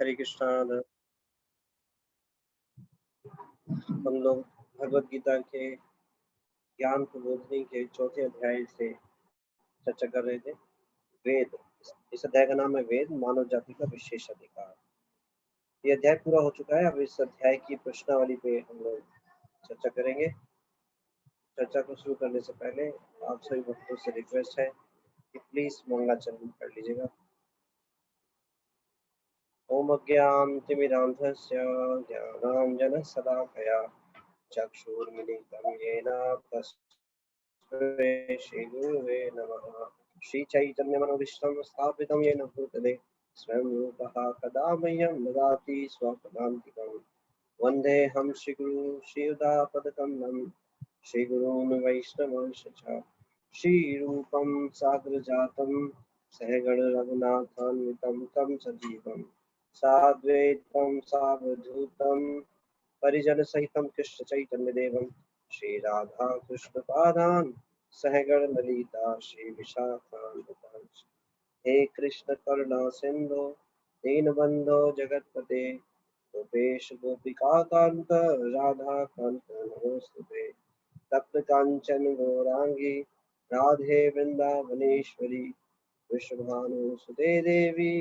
हरे कृष्णा। हम लोग भगवत गीता के ज्ञान प्रबोधिनी के चौथे अध्याय से चर्चा कर रहे थे। वेद, इस अध्याय का नाम है वेद, मानव जाति का विशेष अधिकार। ये अध्याय पूरा हो चुका है। अब इस अध्याय की प्रश्नावली पे हम लोग चर्चा करेंगे। चर्चा को शुरू करने से पहले आप सभी भक्तों से रिक्वेस्ट है कि प्लीज मंगलाचरण कर लीजिएगा। ओम अज्ञानतिमिरान्धस्य ज्ञानाञ्जनशलाकया चक्षुर्मिलितं येन तस्मै श्रीगुरवे नमः। श्रीचैतन्यमनोभीष्टं स्थापितं येन भूतले स्वयं रूपः कदा मह्यं ददाति स्वपदान्तिकं। वन्देऽहं श्रीगुरुं श्रीयुतापदकमलं श्रीगुरून् वैष्णवांश्च श्रीरूपं साग्रजातं सहगण रघुनाथान्वितं तं सजीवं साद्वैतं सावधूतं परिजनसहितं कृष्ण चैतन्यदेवं श्रीराधा कृष्णपादान् सहगण ललिता श्रीविशाखान्वितांश्च। हे कृष्ण करुणा सिंधु दीनबंधो जगतपते गोपेश गोपिकाकांत राधा कांत नमोस्तुते। तप्त कांचन गौरांगी राधे वृंदावनेश्वरी विश्वभानुसुते देवी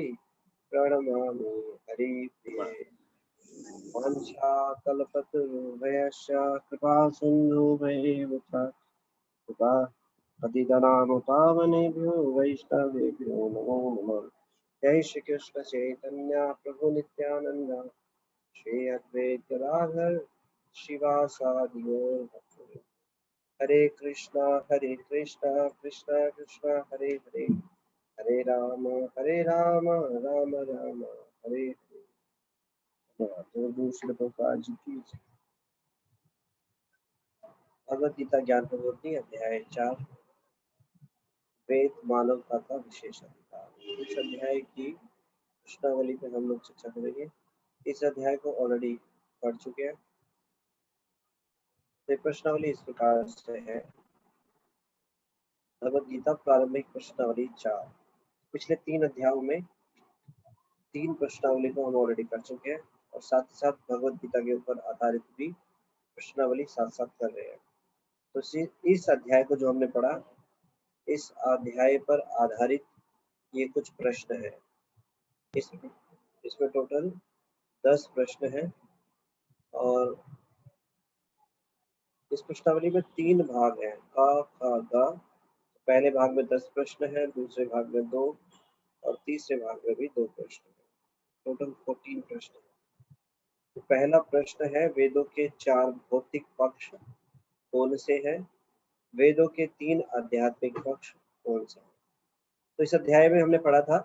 प्रणमामि हरिप्रिये। वाञ्छाकल्पतरुभ्यश्च कृपा सिन्धुभ्यैव च कृपा पतितनां पावनेभ्यो वैष्णवेभ्यो नमो नमः। जय श्री कृष्ण चैतन्य प्रभु नित्यानंद श्री अद्वैत गदाधर शिवासादि गौर भक्तवृंद। हरे कृष्णा कृष्णा कृष्णा हरे हरे, हरे राम राम राम हरे हरे। जी की भगवद गीता ज्ञान प्रबोधिनी अध्याय 4 वेद मानवता का विशेष अधिकार। इस अध्याय की प्रश्नावली पे हम लोग चर्चा करेंगे। इस अध्याय को ऑलरेडी पढ़ चुके हैं। तो प्रश्नावली इस प्रकार से है। भगवद गीता प्रारंभिक प्रश्नावली 4। पिछले 3 अध्यायों में 3 प्रश्नावली को हम ऑलरेडी कर चुके हैं और साथ ही साथ भगवद गीता के ऊपर आधारित भी प्रश्नावली साथ साथ कर रहे हैं। तो इस अध्याय को जो हमने पढ़ा, इस अध्याय पर आधारित ये कुछ प्रश्न है। इसमें टोटल 10 प्रश्न हैं और इस प्रश्नावली में 3 भाग हैं, का खा गा। पहले भाग में 10 प्रश्न हैं, दूसरे भाग में 2 और तीसरे भाग में भी 2 प्रश्न हैं। टोटल 14 प्रश्न हैं। तो पहला प्रश्न है, वेदों के 4 भौतिक पक्ष कौन से हैं? वेदों के 3 आध्यात्मिक पक्ष कौन से हैं? तो इस अध्याय में हमने पढ़ा था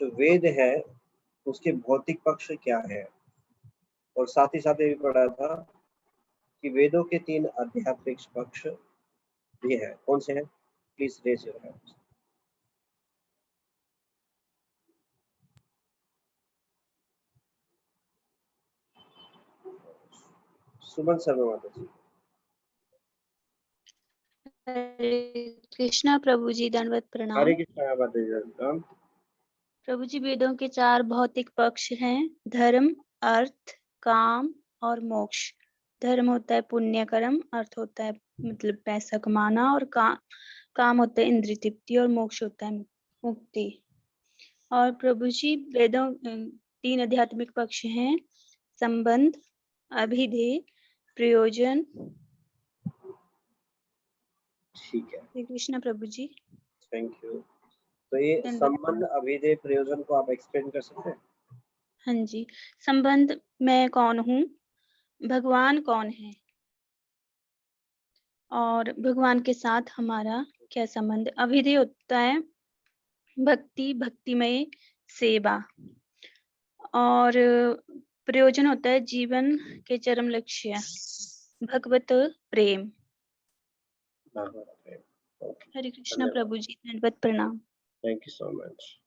जो वेद है उसके भौतिक पक्ष क्या है, और साथ ही साथ ये भी पढ़ा था कि वेदों के 3 आध्यात्मिक पक्ष भी है। कौन से हैं? Please raise your hand. Suman Sharma माता जी। हरे कृष्णा प्रभु जी, दंडवत प्रणाम। हरे कृष्णा माता जी। प्रभु जी, वेदों के 4 भौतिक पक्ष हैं, धर्म, अर्थ, काम और मोक्ष। धर्म होता है पुण्य कर्म, अर्थ होता है मतलब पैसा कमाना, और काम होता है इंद्रिय तृप्ति, और मोक्ष होता है मुक्ति। और प्रभु जी, वेदों 3 आध्यात्मिक पक्ष हैं, संबंध, अभिधेय, प्रयोजन। ठीक है, श्री कृष्ण प्रभु जी। Thank you. तो ये संबंध, अभिधेय, प्रयोजन को आप एक्सप्लेन कर सकते हैं? हाँ जी। संबंध, मैं कौन हूँ, भगवान कौन है, और भगवान के साथ हमारा क्या संबंध। अभिधेय होता है भक्ति, भक्तिमय सेवा, और प्रयोजन होता है जीवन के चरम लक्ष्य, भगवत प्रेम। हरे कृष्णा प्रभु जी, दंडवत प्रणाम। Thank you so much.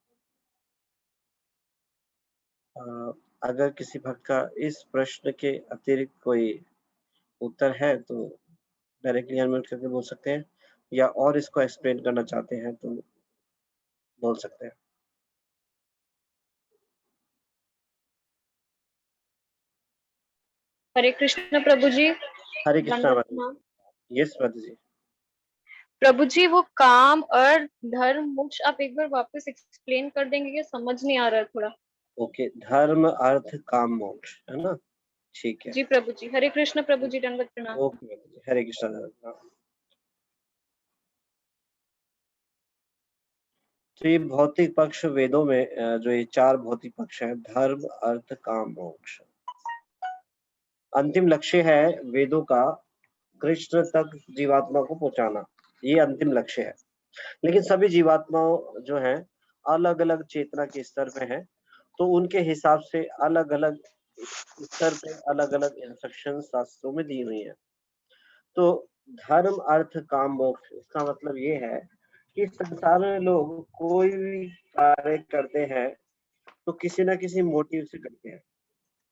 अगर किसी भक्त का इस प्रश्न के अतिरिक्त कोई उत्तर है तो डायरेक्टली अनम्यूट करके बोल सकते हैं, या और इसको एक्सप्लेन करना चाहते हैं तो बोल सकते हैं। हरे कृष्ण प्रभु जी। हरे कृष्णा दंडवत माता प्रणाम। जी। यस माता जी। प्रभु जी वो काम, अर्थ, धर्म, मोक्ष आप एक बार वापस एक्सप्लेन कर देंगे क्या? समझ नहीं आ रहा है थोड़ा। ओके, धर्म अर्थ काम मोक्ष, है ना? ठीक है। जी प्रभु जी। हरे कृष्ण प्रभु जी, दंडवत प्रणाम। ओके माता जी, हरे कृष्णा। तो ये भौतिक पक्ष वेदों में जो ये 4 भौतिक पक्ष हैं, धर्म अर्थ काम मोक्ष, अंतिम लक्ष्य है वेदों का कृष्ण तक जीवात्मा को पहुंचाना, ये अंतिम लक्ष्य है। लेकिन सभी जीवात्माओं जो हैं अलग अलग चेतना के स्तर पे हैं, तो उनके हिसाब से अलग अलग स्तर पे अलग अलग इंस्ट्रक्शन शास्त्रों में दी हुई है। तो धर्म अर्थ काम मोक्ष, इसका मतलब ये है कि संसार में लोग कोई भी कार्य करते हैं तो किसी ना किसी मोटिव से करते हैं,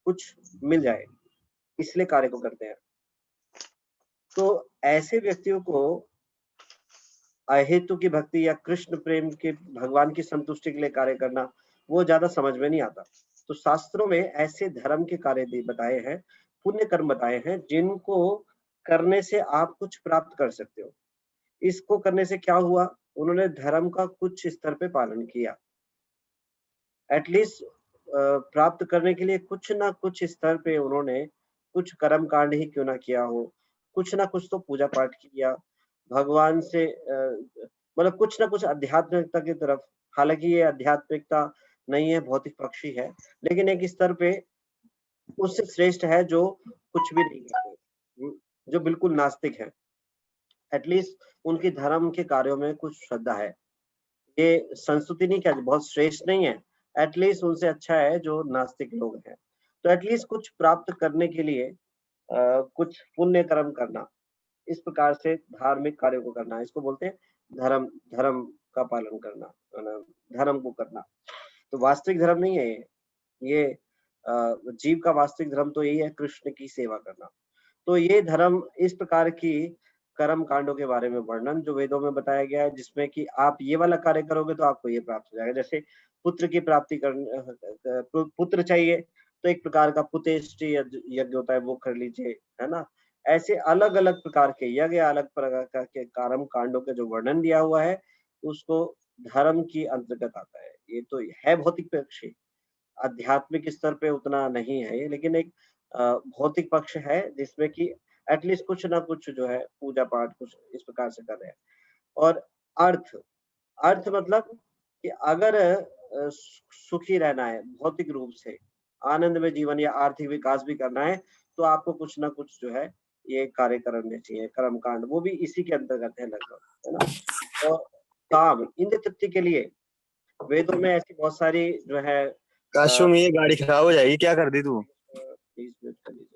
कुछ मिल जाए इसलिए कार्य को करते हैं। तो ऐसे व्यक्तियों को अहेतु की भक्ति या कृष्ण प्रेम के भगवान की संतुष्टि के लिए कार्य करना वो ज्यादा समझ में नहीं आता। तो शास्त्रों में ऐसे धर्म के कार्य बताए हैं, पुण्य कर्म बताए हैं, जिनको करने से आप कुछ प्राप्त कर सकते हो। इसको करने से क्या हुआ, उन्होंने धर्म का कुछ स्तर पे पालन किया, एटलीस्ट प्राप्त करने के लिए कुछ ना कुछ स्तर पे उन्होंने कुछ कर्म कांड ही क्यों ना किया हो, कुछ ना कुछ तो पूजा पाठ किया भगवान से, मतलब कुछ ना कुछ आध्यात्मिकता की तरफ। हालांकि ये आध्यात्मिकता नहीं है, भौतिक पक्षी है, लेकिन एक स्तर पे उससे श्रेष्ठ है जो कुछ भी नहीं करते, जो बिल्कुल नास्तिक है। एटलीस्ट उनकी धर्म के कार्यों में कुछ श्रद्धा है। ये संस्तुति नहीं, क्या बहुत श्रेष्ठ नहीं है, एटलीस्ट उनसे अच्छा है जो नास्तिक लोग हैं। तो एटलीस्ट कुछ प्राप्त करने के लिए कुछ पुण्य कर्म करना, इस प्रकार से धार्मिक कार्यों को करना, इसको बोलते हैं धर्म। धर्म का पालन करना, धर्म को करना। तो वास्तविक धर्म नहीं है ये जीव का वास्तविक धर्म तो यही है, कृष्ण की सेवा करना। तो ये धर्म इस प्रकार की कर्म कांडों के बारे में वर्णन जो वेदों में बताया गया है, जिसमें कि आप ये वाला कार्य करोगे तो आपको ये प्राप्त हो जाएगा। जैसे पुत्र की प्राप्ति कर, पुत्र चाहिए तो एक प्रकार का पुतेष्टि यज्ञ होता है, वो कर लीजिए, है ना? ऐसे अलग अलग प्रकार के यज्ञ, अलग प्रकार के कर्म कांडों के जो वर्णन दिया हुआ है, उसको धर्म की अंतर्गत आता है। ये तो है भौतिक पक्ष, आध्यात्मिक स्तर पे उतना नहीं है ये, लेकिन एक भौतिक पक्ष है जिसमें कि एटलीस्ट कुछ ना कुछ जो है पूजा पाठ कुछ इस प्रकार से कर रहे हैं। और अर्थ, अर्थ मतलब कि अगर सुखी रहना है भौतिक रूप से, आनंद में जीवन या आर्थिक विकास भी करना है, तो आपको कुछ ना कुछ जो है ये कार्य करने चाहिए, कर्म कांड, वो भी इसी के अंतर्गत है लगभग, है ना? और काम, इंद्र तृप्ति के लिए वेदों में ऐसी बहुत सारी जो है काशू में ये गाड़ी खराब हो जाएगी, क्या कर दी तू? प्लीज म्यूट कर लीजिए।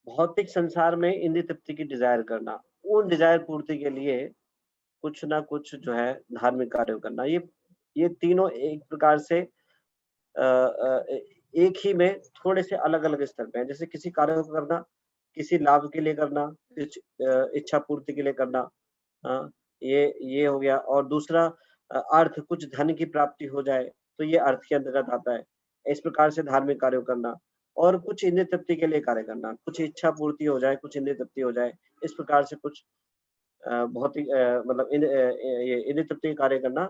भौतिक संसार में इंद्रिय तृप्ति की डिजायर करना, उन डिजायर पूर्ति के लिए कुछ ना कुछ जो है धार्मिक कार्य करना, ये तीनों एक प्रकार से एक ही में थोड़े से अलग अलग स्तर पे है। जैसे किसी कार्य को करना, किसी लाभ के लिए करना, कुछ इच्छा पूर्ति के लिए करना, ये हो गया। और दूसरा अर्थ, कुछ धन की प्राप्ति हो जाए तो ये अर्थ के अंतर्गत आता है। इस प्रकार से धार्मिक कार्य करना, और कुछ इंद्रिय तृप्ति के लिए कार्य करना, कुछ इच्छा पूर्ति हो जाए, कुछ इंद्रिय तृप्ति हो जाए, इस प्रकार से कुछ भौतिक मतलब ये इंद्रिय तृप्ति कार्य करना,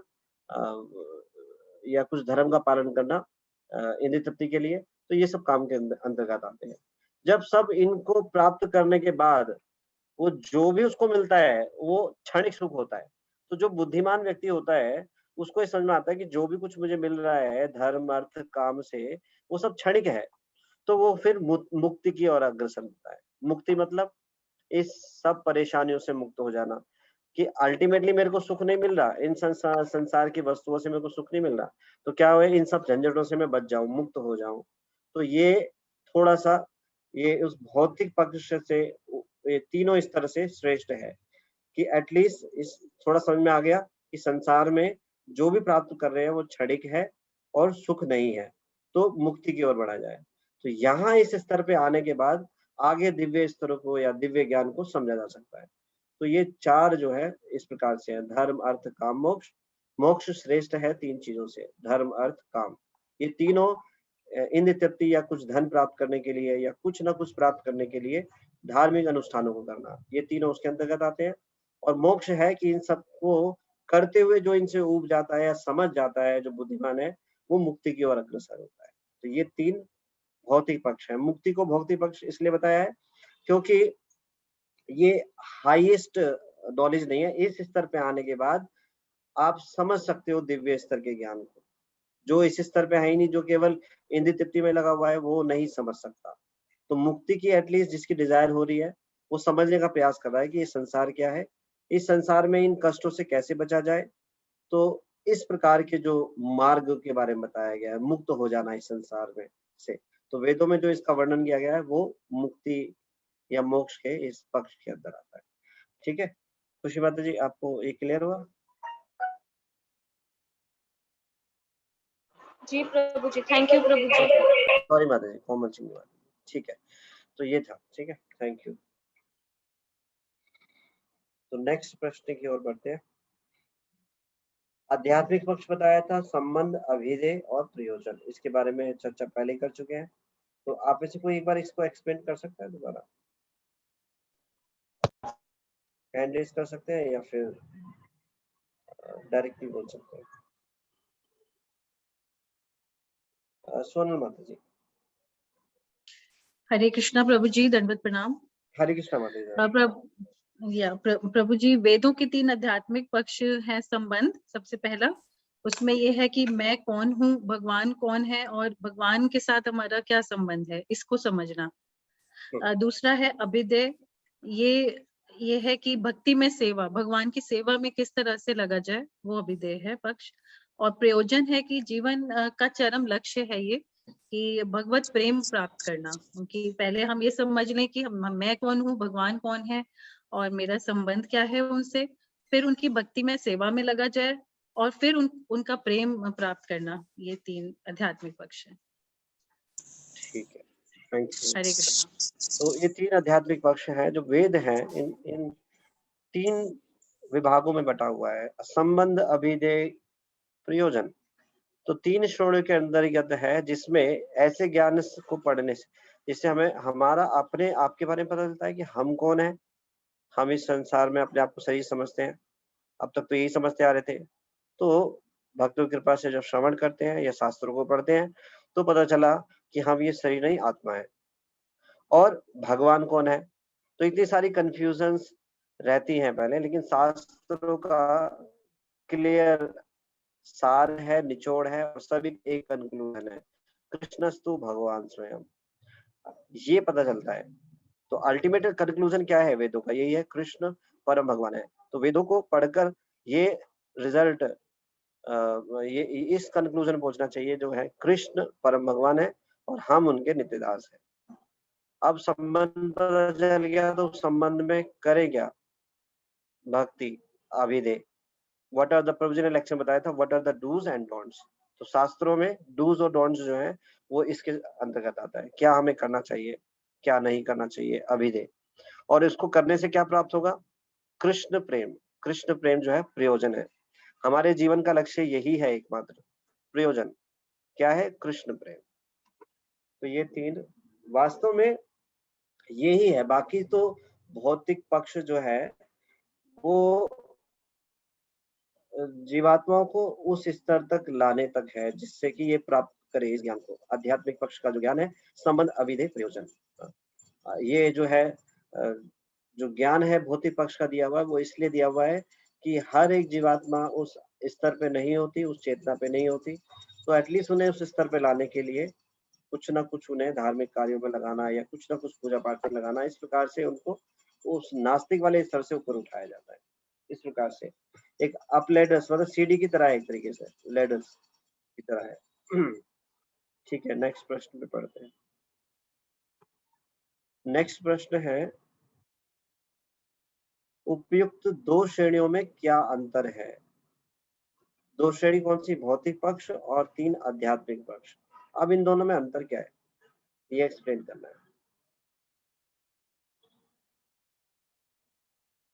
या कुछ धर्म का पालन करना इंद्रिय तृप्ति के लिए, तो ये सब काम के अंतर्गत आते हैं। जब सब इनको प्राप्त करने के बाद वो जो भी उसको मिलता है वो क्षणिक सुख होता है। तो जो बुद्धिमान व्यक्ति होता है उसको ये समझ में आता है कि जो भी कुछ मुझे मिल रहा है धर्म अर्थ काम से, वो सब क्षणिक है। तो वो फिर मुक्ति की ओर अग्रसर होता है। मुक्ति मतलब इस सब परेशानियों से मुक्त हो जाना, कि अल्टीमेटली मेरे को सुख नहीं मिल रहा, इन संसार की वस्तुओं से मेरे को सुख नहीं मिल रहा, तो क्या हो, इन सब झंझटों से मैं बच जाऊं, मुक्त हो जाऊं। तो ये थोड़ा सा ये उस भौतिक पक्ष से ये तीनों इस तरह से श्रेष्ठ है कि एटलीस्ट इस थोड़ा समझ में आ गया कि संसार में जो भी प्राप्त कर रहे हैं वो क्षणिक है और सुख नहीं है। तो मुक्ति की ओर बढ़ा जाए। तो यहाँ इस स्तर पे आने के बाद आगे दिव्य स्तरों को या दिव्य ज्ञान को समझा जा सकता है। तो ये 4 जो है इस प्रकार से है, धर्म अर्थ काम मोक्ष। मोक्ष श्रेष्ठ है 3 चीजों से, धर्म अर्थ काम। ये तीनों इंद्र तृप्ति या कुछ धन प्राप्त करने के लिए या कुछ ना कुछ प्राप्त करने के लिए धार्मिक अनुष्ठानों को करना, ये तीनों उसके अंतर्गत आते हैं। और मोक्ष है कि इन सबको करते हुए जो इनसे ऊब जाता है या समझ जाता है, जो बुद्धिमान है, वो मुक्ति की ओर अग्रसर होता है। तो ये 3 भौतिक पक्ष है। मुक्ति को भौतिक पक्ष इसलिए बताया है क्योंकि ये हाईएस्ट नॉलेज नहीं है। इस स्तर पे आने के बाद आप समझ सकते हो दिव्य स्तर के ज्ञान को। जो इस स्तर पे है ही नहीं, जो केवल इंद्रिय तृप्ति में लगा हुआ है, वो नहीं समझ सकता। तो मुक्ति की एटलीस्ट जिसकी डिजायर हो रही है, वो समझने का प्रयास कर रहा है कि ये संसार क्या है, इस संसार में इन कष्टों से कैसे बचा जाए। तो इस प्रकार के जो मार्ग के बारे में बताया गया है, मुक्त हो जाना इस संसार में से, तो वेदों में जो इसका वर्णन किया गया है वो मुक्ति या मोक्ष के इस पक्ष के अंदर आता है। ठीक है, खुशी माता जी, आपको ये क्लियर हुआ? जी Prabhu ji, thank you Prabhu ji. Sorry माता जी, कोमल सिंह माता जी। ठीक है, तो ये था। ठीक है, थैंक यू। तो नेक्स्ट प्रश्न की ओर बढ़ते हैं। आध्यात्मिक पक्ष बताया था, संबंध, अभिधेय और प्रयोजन, इसके बारे में चर्चा पहले कर चुके हैं। तो आप में से कोई एक बार इसको एक्सप्लेन कर सकता है दोबारा? हैंड रेज कर सकते हैं या फिर डायरेक्टली बोल सकते हैं। सोनल माता जी। हरे कृष्णा प्रभु जी, दंडवत प्रणाम। हरे कृष्णा माता जी। प्रभु जी, वेदों के 3 आध्यात्मिक पक्ष हैं। संबंध सबसे पहला, उसमें ये है कि मैं कौन हूँ, भगवान कौन है और भगवान के साथ हमारा क्या संबंध है, इसको समझना। दूसरा है अभिधेय, ये है कि भक्ति में सेवा, भगवान की सेवा में किस तरह से लगा जाए, वो अभिधेय है पक्ष। और प्रयोजन है कि जीवन का चरम लक्ष्य है ये कि भगवत प्रेम प्राप्त करना। क्योंकि पहले हम ये समझ लें कि मैं कौन हूँ, भगवान कौन है और मेरा संबंध क्या है उनसे, फिर उनकी भक्ति में सेवा में लगा जाए और फिर उनका प्रेम प्राप्त करना। ये 3 आध्यात्मिक पक्ष है। ठीक है, थैंक यू। हरे कृष्ण। तो ये 3 आध्यात्मिक पक्ष हैं जो वेद हैं, इन 3 विभागों में बटा हुआ है, संबंध, अभिधेय, प्रयोजन। तो 3 श्रेणियों के अंतर्गत है, जिसमें ऐसे ज्ञान को पढ़ने से जिससे हमें हमारा अपने आप के बारे में पता चलता है कि हम कौन है। हम इस संसार में अपने आप को सही समझते हैं, अब तक तो यही समझते आ रहे थे। तो भक्तों की कृपा से जब श्रवण करते हैं या शास्त्रों को पढ़ते हैं तो पता चला कि हम ये शरीर नहीं, आत्मा है। और भगवान कौन है, तो इतनी सारी कंफ्यूजन्स रहती हैं पहले, लेकिन शास्त्रों का क्लियर सार है, निचोड़ है और सभी एक कंक्लूजन है, कृष्णस्तु भगवान स्वयं, ये पता चलता है। तो अल्टीमेट कंक्लूजन क्या है वेदों का, यही है, कृष्ण परम भगवान है। तो वेदों को पढ़कर ये रिजल्ट, ये इस कंक्लूजन पहुंचना चाहिए जो है, कृष्ण परम भगवान है और हम उनके नित्यदास हैं। अब संबंध पता चल गया, तो संबंध में करें क्या, भक्ति, अभिधेय। What are the provisional action बताया था, what are the dos and don'ts. तो शास्त्रों में डूज और डोंट्स जो है वो इसके अंतर्गत आता है, क्या हमें करना चाहिए, क्या नहीं करना चाहिए, अभिधेय। और इसको करने से क्या प्राप्त होगा, कृष्ण प्रेम। कृष्ण प्रेम जो है प्रयोजन है, हमारे जीवन का लक्ष्य यही है एकमात्र, प्रयोजन क्या है, कृष्ण प्रेम। तो ये 3 वास्तव में यही है। बाकी तो भौतिक पक्ष जो है वो जीवात्माओं को उस स्तर तक लाने तक है जिससे कि ये प्राप्त करे इस ज्ञान को। आध्यात्मिक पक्ष का जो ज्ञान है, संबंध, अभिधेय, प्रयोजन, ये जो है जो ज्ञान है भौतिक पक्ष का दिया हुआ है, वो इसलिए दिया हुआ है कि हर एक जीवात्मा उस स्तर पे नहीं होती, उस चेतना पे नहीं होती। तो एटलीस्ट उन्हें उस स्तर पे लाने के लिए कुछ ना कुछ उन्हें धार्मिक कार्यों में लगाना या कुछ ना कुछ पूजा पाठ में लगाना, इस प्रकार से उनको उस नास्तिक वाले स्तर से ऊपर उठाया जाता है। इस प्रकार से एक अप लेडर्स, मतलब सीढ़ी की तरह है, एक तरीके से लेडर्स की तरह है। ठीक है, नेक्स्ट प्रश्न पे पढ़ते हैं। नेक्स्ट प्रश्न है, उपयुक्त 2 श्रेणियों में क्या अंतर है। 2 श्रेणी कौन सी, भौतिक पक्ष और 3 आध्यात्मिक पक्ष। अब इन दोनों में अंतर क्या है ये एक्सप्लेन करना है।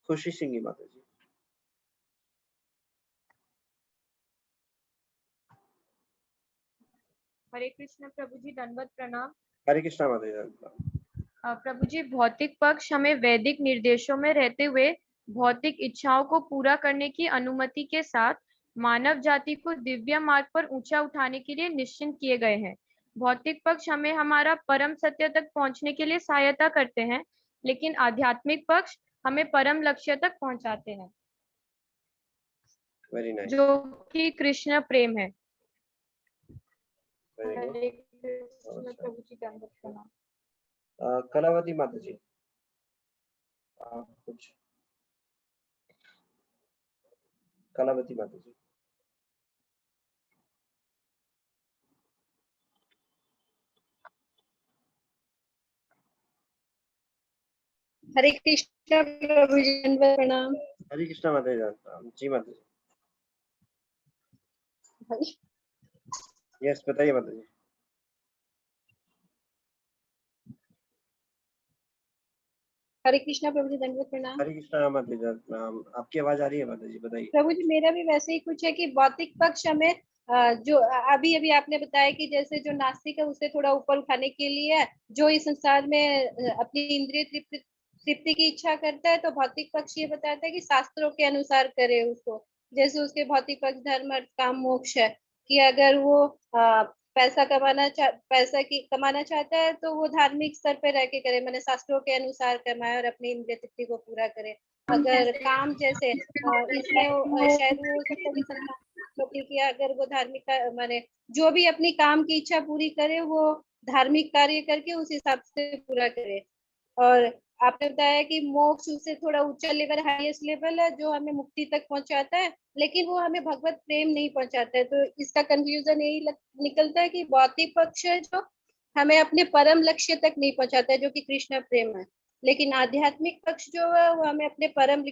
खुशी सिंह माता जी। हरे कृष्ण प्रभु जी, दंडवत प्रणाम। हरे कृष्णा माता जी। प्रभु जी, भौतिक पक्ष हमें वैदिक निर्देशों में रहते हुए भौतिक इच्छाओं को पूरा करने की अनुमति के साथ मानव जाति को दिव्य मार्ग पर ऊंचा उठाने के लिए निश्चित किए गए हैं। भौतिक पक्ष हमें हमारा परम सत्य तक पहुंचने के लिए सहायता करते हैं, लेकिन आध्यात्मिक पक्ष हमें परम लक्ष्य तक पहुंचाते हैं, वेरी नाइस। जो कि कृष्ण प्रेम है। Very good. हरे कृष्ण प्रभु जी, दंडवत प्रणाम। कलावती माता जी आप कुछ। कलावती माता जी। हरे कृष्ण प्रभु जी, दंडवत प्रणाम। हरे कृष्णा माता जी माता जी। यस बताइए माता जी। हरे कृष्णा प्रभु जी, दंडवत प्रणाम। हरे कृष्णा माता जी आपकी आवाज आ रही है माता जी, बताइए। प्रभु जी, मेरा भी वैसे ही कुछ है कि भौतिक पक्ष हमें जो अभी अभी आपने बताया कि जैसे जो नास्तिक है उसे थोड़ा ऊपर उठाने के लिए है, जो इस संसार में अपनी इंद्रिय तृप्ति की इच्छा करता है, तो भौतिक पक्ष ये बताता है कि शास्त्रों के अनुसार करे उसको। जैसे उसके भौतिक पक्ष धर्म अर्थ काम मोक्ष है, कि अगर वो कमाना चाहता है तो वो धार्मिक स्तर पे रह के करे, मैंने शास्त्रों के अनुसार कमाए और अपनी इंद्रिय तृप्ति को पूरा करे। अगर काम जैसे इसमें शायद वो हो सकता है कि सम्मान, क्योंकि अगर वो धार्मिक माने जो भी अपनी काम की इच्छा पूरी करे वो धार्मिक कार्य करके उस हिसाब से पूरा करे। और आपने बताया कि मोक्ष उससे थोड़ा ऊंचा लेवल, हाईएस्ट लेवल है जो हमें मुक्ति तक पहुंचाता है, लेकिन वो हमें भगवत प्रेम नहीं पहुंचाता है। तो इसका कंक्लूजन यही निकलता है कि भौतिक पक्ष है जो हमें अपने परम लक्ष्य तक नहीं पहुंचाता है, जो कि कृष्ण प्रेम है, लेकिन आध्यात्मिक पक्ष जो है वो हमें अपने परम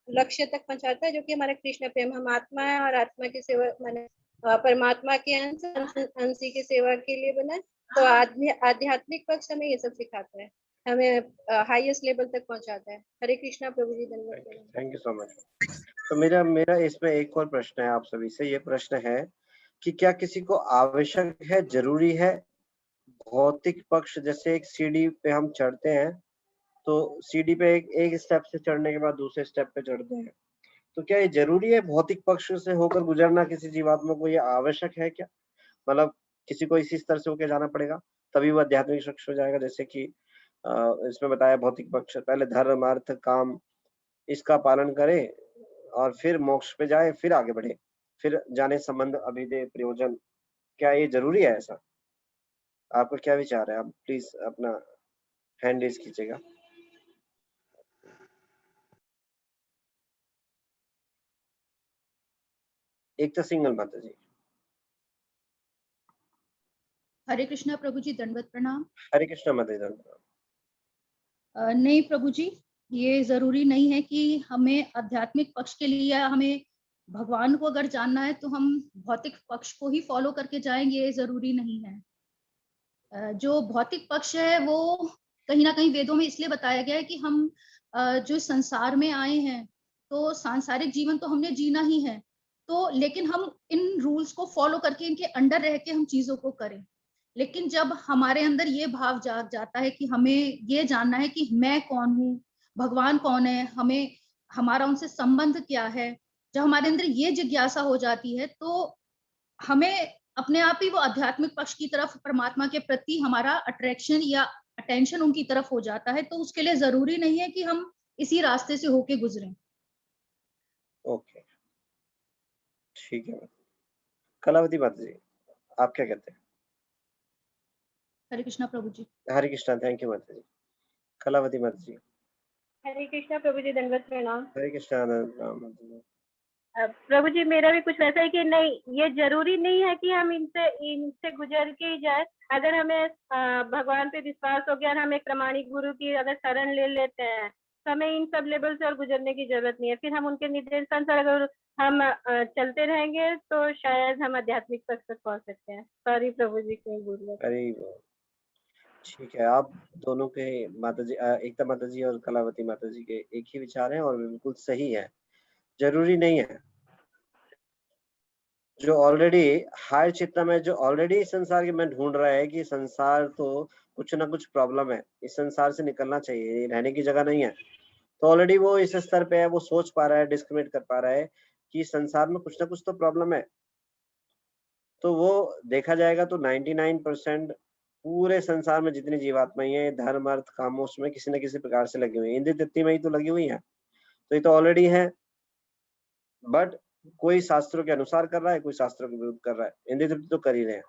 लक्ष्य तक पहुंचाता है, जो कि हमारा कृष्ण प्रेम। हम आत्मा है और आत्मा की सेवा माने परमात्मा के अंश की सेवा के लिए बना है। तो आध्यात्मिक पक्ष हमें ये सब सिखाता है, हमें हाईएस्ट लेवल तक पहुंचाता है। हरे कृष्णा प्रभु जी, धन्यवाद। Thank you so much. तो मेरा इसमें एक और प्रश्न है आप सभी से। ये प्रश्न है कि क्या किसी को आवश्यक है, जरूरी है भौतिक पक्ष, जैसे एक सीढ़ी पे हम चढ़ते हैं तो सीढ़ी पे एक स्टेप से चढ़ने के बाद दूसरे स्टेप पे चढ़ते हैं, तो क्या ये जरूरी है भौतिक पक्ष से होकर गुजरना किसी जीवात्मा को, ये आवश्यक है क्या? मतलब किसी को इसी स्तर से होकर जाना पड़ेगा तभी वो आध्यात्मिक पक्ष हो जाएगा? जैसे कि इसमें बताया भौतिक पक्ष पहले धर्म अर्थ काम इसका पालन करे और फिर मोक्ष पे जाए, फिर आगे बढ़े, फिर जाने संबंध अभिदे प्रयोजन। क्या ये जरूरी है ऐसा? आपका क्या विचार है? आप प्लीज अपना हैंड रेज कीजिएगा। एक तो सिंगल माता जी। हरे कृष्णा प्रभु जी, दंडवत प्रणाम। हरे कृष्णा माता जी। नहीं प्रभु जी, ये जरूरी नहीं है कि हमें आध्यात्मिक पक्ष के लिए या हमें भगवान को अगर जानना है तो हम भौतिक पक्ष को ही फॉलो करके जाएंगे, ये जरूरी नहीं है। जो भौतिक पक्ष है वो कहीं ना कहीं वेदों में इसलिए बताया गया है कि हम जो संसार में आए हैं तो सांसारिक जीवन तो हमने जीना ही है, तो लेकिन हम इन रूल्स को फॉलो करके इनके अंडर रह के हम चीजों को करें। लेकिन जब हमारे अंदर ये भाव जाग जाता है कि हमें ये जानना है कि मैं कौन हूँ, भगवान कौन है, हमें हमारा उनसे संबंध क्या है, जब हमारे अंदर ये जिज्ञासा हो जाती है तो हमें अपने आप ही वो आध्यात्मिक पक्ष की तरफ, परमात्मा के प्रति हमारा अट्रैक्शन या अटेंशन उनकी तरफ हो जाता है। तो उसके लिए जरूरी नहीं है कि हम इसी रास्ते से होके गुजरें। ओके ठीक है। कलावती माता जी आप क्या कहते हैं? हरे कृष्णा प्रभु जी। हरे कृष्णा। थैंक यू माता जी। कलावती माता जी। हरे कृष्णा प्रभु जी, दंडवत प्रणाम। हरे कृष्णा माता जी। प्रभु जी, मेरा भी कुछ वैसा ही कि नहीं, ये जरूरी नहीं है कि हम इनसे गुजर के ही जाए। अगर हमें भगवान पे विश्वास हो गया और हम एक प्रामाणिक गुरु की अगर शरण ले लेते हैं तो हमें इन सब लेवल से और गुजरने की जरूरत नहीं है। फिर हम उनके निर्देशानुसार अगर हम चलते रहेंगे तो शायद हम आध्यात्मिक पक्ष तक पहुंच सकते हैं। सॉरी प्रभु जी, कहीं भूल गए। अरे ठीक है, आप दोनों के माताजी एकता माताजी और कलावती माताजी के एक ही विचार हैं और बिल्कुल सही है। जरूरी नहीं है, जो ऑलरेडी हायर चित्ता में जो ऑलरेडी इस संसार के में ढूंढ रहा है कि संसार तो कुछ ना कुछ प्रॉब्लम है, इस संसार से निकलना चाहिए, ये रहने की जगह नहीं है, तो ऑलरेडी वो इस स्तर पे है, वो सोच पा रहा है, डिस्क्रिमिनेट कर पा रहा है कि संसार में कुछ ना कुछ तो प्रॉब्लम है। तो वो देखा जाएगा तो 99% पूरे संसार में जितनी जीवात्माएं हैं, धर्म अर्थ काम मोक्ष में किसी न किसी प्रकार से लगी हुई है, इंद्रिय तृप्ति में ही तो लगी हुई है, तो ये तो ऑलरेडी है। बट कोई शास्त्रों के अनुसार कर रहा है, कोई शास्त्रों के विरुद्ध कर रहा है, इंद्रिय तृप्ति तो कर ही रहे हैं।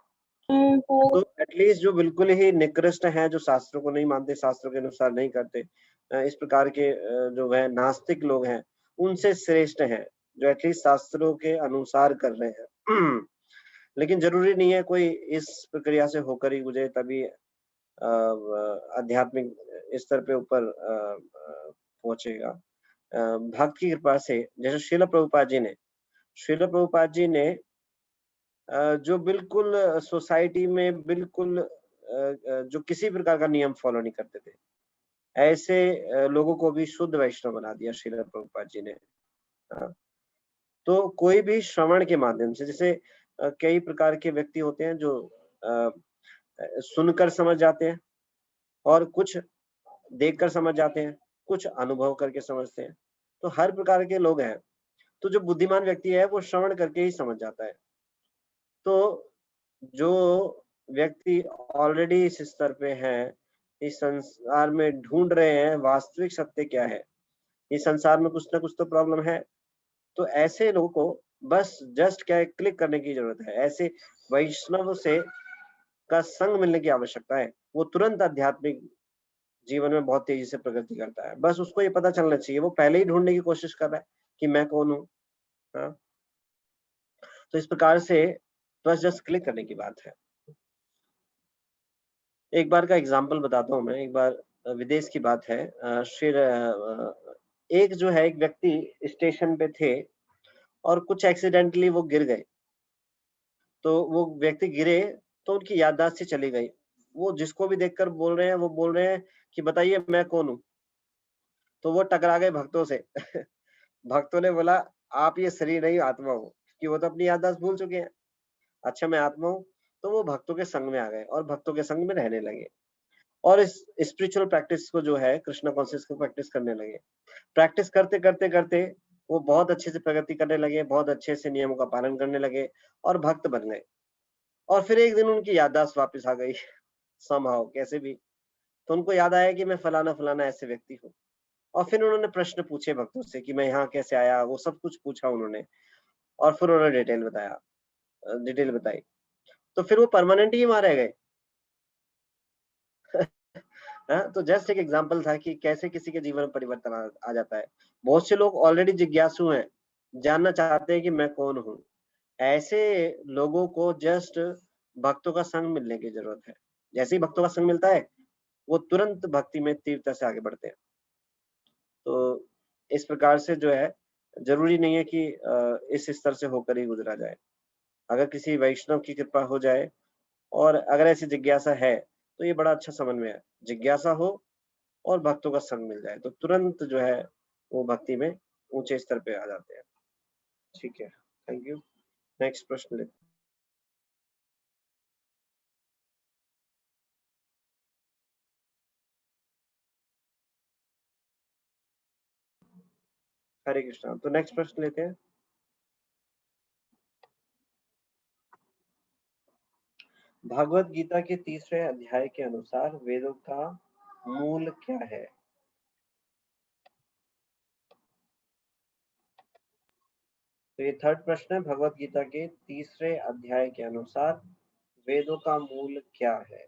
तो एटलीस्ट जो बिल्कुल ही निकृष्ट है, जो शास्त्रों को नहीं मानते, शास्त्रों के अनुसार नहीं करते, इस प्रकार के जो है नास्तिक लोग हैं, उनसे श्रेष्ठ हैं जो एटलीस्ट शास्त्रों के अनुसार कर रहे हैं। लेकिन जरूरी नहीं है कोई इस प्रक्रिया से होकर ही गुजरे तभी आध्यात्मिक स्तर पे ऊपर पहुंचेगा। भक्त की कृपा से, जैसे श्रील प्रभुपाद जी ने जो बिल्कुल सोसाइटी में बिल्कुल जो किसी प्रकार का नियम फॉलो नहीं करते थे, ऐसे लोगों को भी शुद्ध वैष्णव बना दिया श्रील प्रभुपाद जी ने। तो कोई भी श्रवण के माध्यम से, जैसे कई प्रकार के व्यक्ति होते हैं जो सुनकर समझ जाते हैं और कुछ देखकर समझ जाते हैं, कुछ अनुभव करके समझते हैं, तो हर प्रकार के लोग हैं। तो जो बुद्धिमान व्यक्ति है वो श्रवण करके ही समझ जाता है। तो जो व्यक्ति ऑलरेडी इस स्तर पे है, इस संसार में ढूंढ रहे हैं वास्तविक सत्य क्या है, इस संसार में कुछ ना कुछ तो प्रॉब्लम है, तो ऐसे लोगों को बस जस्ट क्या है, क्लिक करने की जरूरत है। ऐसे वैष्णव से का संग मिलने की आवश्यकता है, वो तुरंत आध्यात्मिक जीवन में बहुत तेजी से प्रगति करता है। बस उसको ये पता चलना चाहिए, वो पहले ही ढूंढने की कोशिश कर रहा है कि मैं कौन हूँ। हाँ, तो इस प्रकार से बस जस्ट क्लिक करने की बात है। एक बार का एग्जाम्पल बताता हूँ मैं। एक बार विदेश की बात है। फिर एक जो है, एक व्यक्ति स्टेशन पे थे और कुछ एक्सीडेंटली वो गिर गए। तो वो व्यक्ति गिरे तो उनकी याददाश्त से चली गई। वो जिसको भी देखकर बोल रहे हैं, वो बोल रहे हैं कि बताइए मैं कौन हूँ। तो वो टकरा गए भक्तों से। भक्तों ने बोला आप ये शरीर नहीं आत्मा हो, कि वो तो अपनी याददाश्त भूल चुके हैं। अच्छा मैं आत्मा हूँ। तो वो भक्तों के संग में आ गए और भक्तों के संग में रहने लगे और इस स्पिरिचुअल प्रैक्टिस को जो है कृष्णा कॉन्शियस को प्रैक्टिस करने लगे। प्रैक्टिस करते करते करते वो बहुत अच्छे से प्रगति करने लगे, बहुत अच्छे से नियमों का पालन करने लगे और भक्त बन गए। और फिर एक दिन उनकी याददाश्त वापस आ गई समहाउ कैसे भी। तो उनको याद आया कि मैं फलाना फलाना ऐसे व्यक्ति हूँ। और फिर उन्होंने प्रश्न पूछे भक्तों से कि मैं यहाँ कैसे आया, वो सब कुछ पूछा उन्होंने और फिर उन्होंने डिटेल बताई। तो फिर वो परमानेंट ही वहां रह गए। तो जस्ट एक एग्जांपल था कि कैसे किसी के जीवन में परिवर्तन आ जाता है। बहुत से लोग ऑलरेडी जिज्ञासु हैं, जानना चाहते हैं कि मैं कौन हूँ। ऐसे लोगों को जस्ट भक्तों का संग मिलने की जरूरत है। जैसे ही भक्तों का संग मिलता है वो तुरंत भक्ति में तीव्रता से आगे बढ़ते हैं। तो इस प्रकार से जो है जरूरी नहीं है कि इस स्तर से होकर ही गुजरा जाए। अगर किसी वैष्णव की कृपा हो जाए और अगर ऐसी जिज्ञासा है तो ये बड़ा अच्छा समन्वय है। जिज्ञासा हो और भक्तों का संग मिल जाए तो तुरंत जो है वो भक्ति में ऊंचे स्तर पे आ जाते हैं। ठीक है, थैंक यू। नेक्स्ट प्रश्न लेते हैं। हरे कृष्णा। तो नेक्स्ट प्रश्न लेते हैं। भागवत गीता के 3रे अध्याय के अनुसार वेदों का मूल क्या है? तो ये थर्ड प्रश्न है। भगवत गीता के 3रे अध्याय के अनुसार वेदों का मूल क्या है?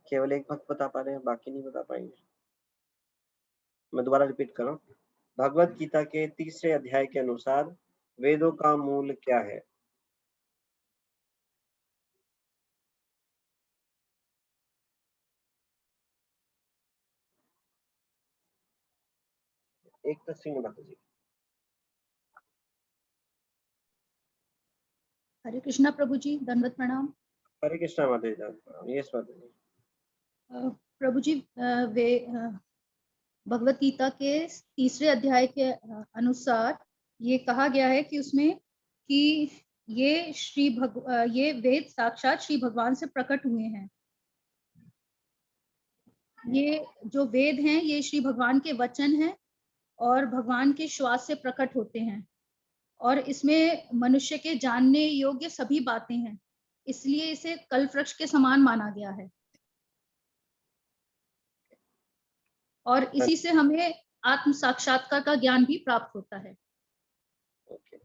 केवल एक भक्त बता पा रहे हैं, बाकी नहीं बता पाएंगे। मैं दोबारा रिपीट कर रहा हूँ। भगवत गीता के 3रे अध्याय के अनुसार वेदों का मूल क्या है? एकता सिंह माता जी। हरे कृष्णा प्रभु जी, दंडवत प्रणाम। हरे कृष्णा माता जी। यस माता जी। प्रभु जी, भगवत गीता के तीसरे अध्याय के अनुसार ये कहा गया है कि उसमें कि ये वेद साक्षात श्री भगवान से प्रकट हुए हैं। ये जो वेद हैं ये श्री भगवान के वचन हैं और भगवान के श्वास से प्रकट होते हैं और इसमें मनुष्य के जानने योग्य सभी बातें हैं, इसलिए इसे कल्पवृक्ष के समान माना गया है और इसी से हमें आत्म साक्षात्कार का ज्ञान भी प्राप्त होता है। ओके,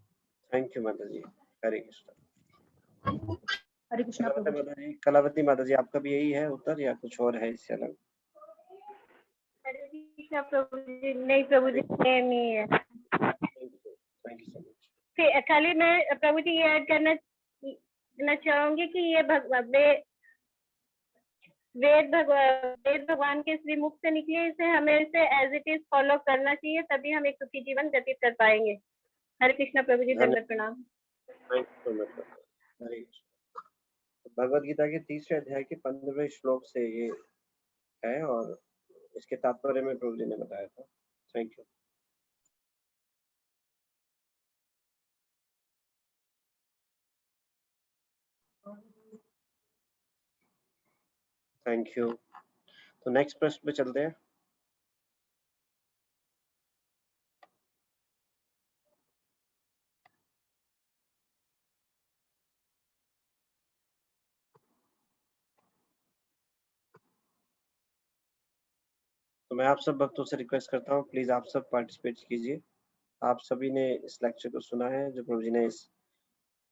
थैंक यू माता जी। हरे कृष्णा। हरे कृष्णा प्रभु जी। माता जी, कलावती माता जी, आपका भी यही है उत्तर या कुछ और है इससे अलग? हरे कृष्णा प्रभु जी। नहीं प्रभु जी, सेम ही है। Thank you so much. फिर खाली मैं प्रभु जी ये ऐड करना चाहूंगी कि ये वेद भगवान के श्रीमुख से निकले, इसे हमें इसे एज इट इज फॉलो करना चाहिए, तभी हम एक सुखी जीवन व्यतीत कर पाएंगे। हरे कृष्णा प्रभु जी, दंडवत प्रणाम। Thank you so much. Hare Krishna. Bhagavad Gita के तीसरे अध्याय के 15वें श्लोक से ये है और इसके तात्पर्य में प्रभु जी ने बताया था। Thank you. Thank you. तो नेक्स्ट प्रश्न पे चलते हैं। तो मैं आप सब भक्तों से रिक्वेस्ट करता हूँ, प्लीज आप सब पार्टिसिपेट कीजिए। आप सभी ने इस लेक्चर को सुना है जो प्रभु जी ने इस